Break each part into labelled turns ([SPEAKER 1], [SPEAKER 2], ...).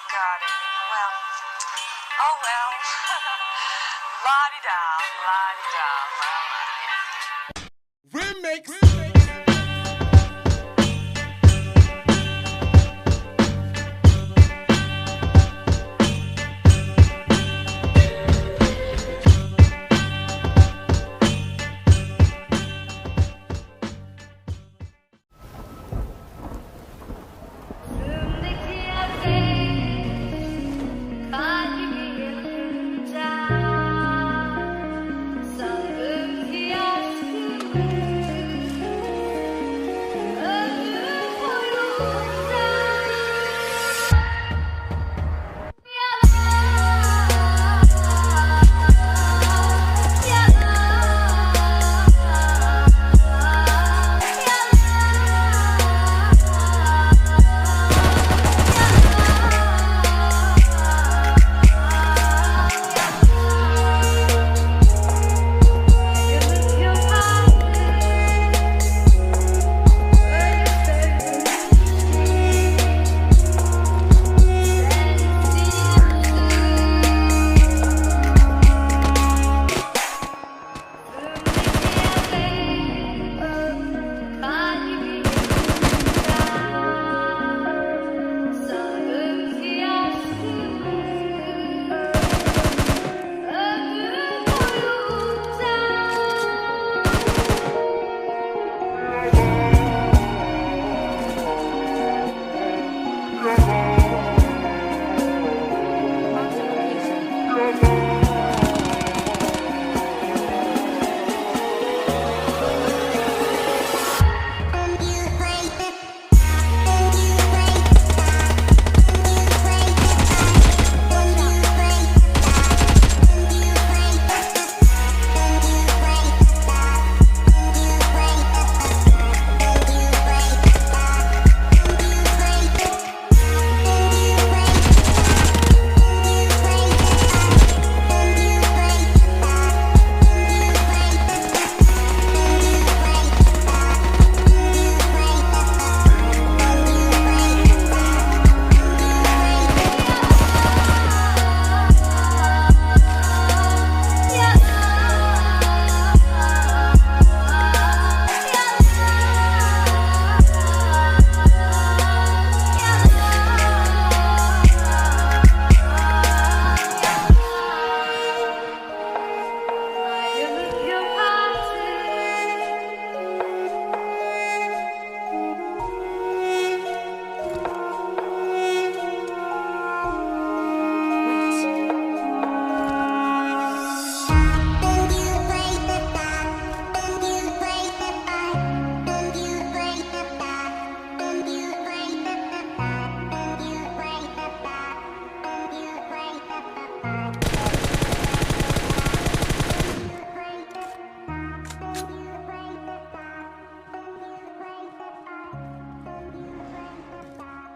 [SPEAKER 1] got it. Well, oh well. La-di-da, la-di-da, la-di.
[SPEAKER 2] Remix.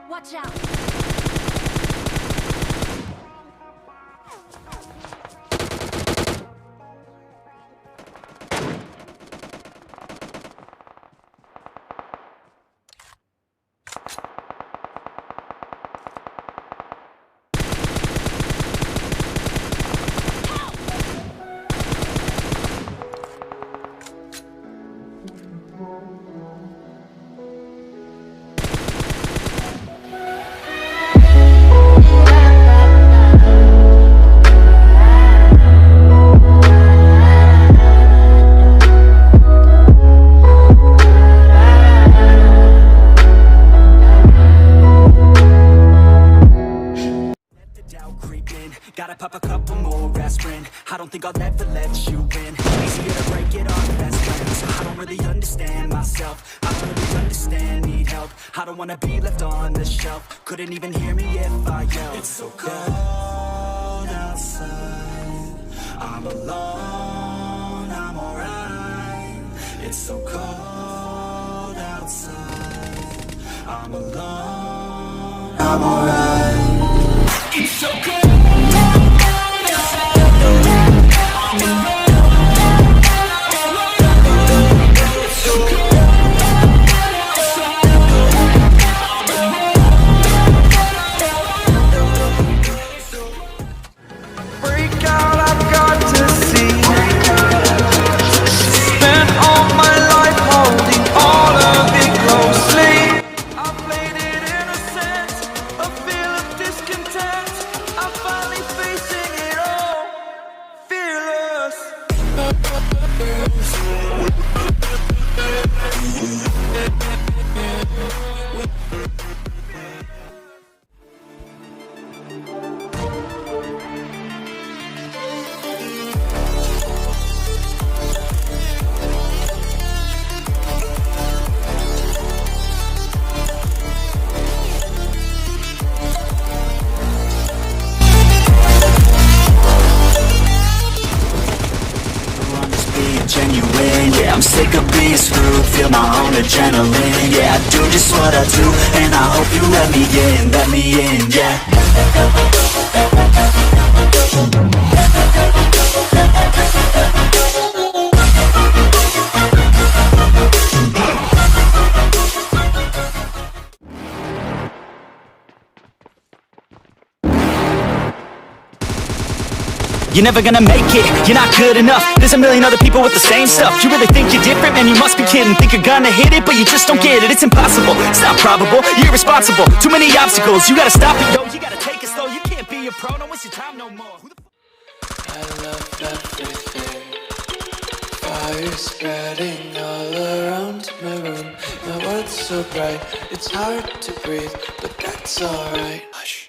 [SPEAKER 3] Watch out!
[SPEAKER 4] Gotta pop a couple more aspirin. I don't think I'll ever let you in. Easier to break it off best friends. I don't really understand myself. I don't really understand, need help. I don't wanna be left on the shelf. Couldn't even hear me if I yelled. It's so cold outside. I'm alone, I'm alright. It's so cold outside. I'm alone, I'm alright. It's so cold. sick of being screwed, feel my own adrenaline. Yeah, I do just what I do, and I hope you let me in, yeah. You're never gonna make it, you're not good enough. There's a million other people with the same stuff. You really think you're different? Man, you must be kidding. Think you're gonna hit it, but you just don't get it. It's impossible, it's not probable, you're irresponsible. Too many obstacles, you gotta stop it, yo. You gotta take it slow, you can't be a pro. Don't waste your time no more.
[SPEAKER 2] I love everything. Fire spreading all around my room. My world's so bright, it's hard to breathe, but that's alright. Hush.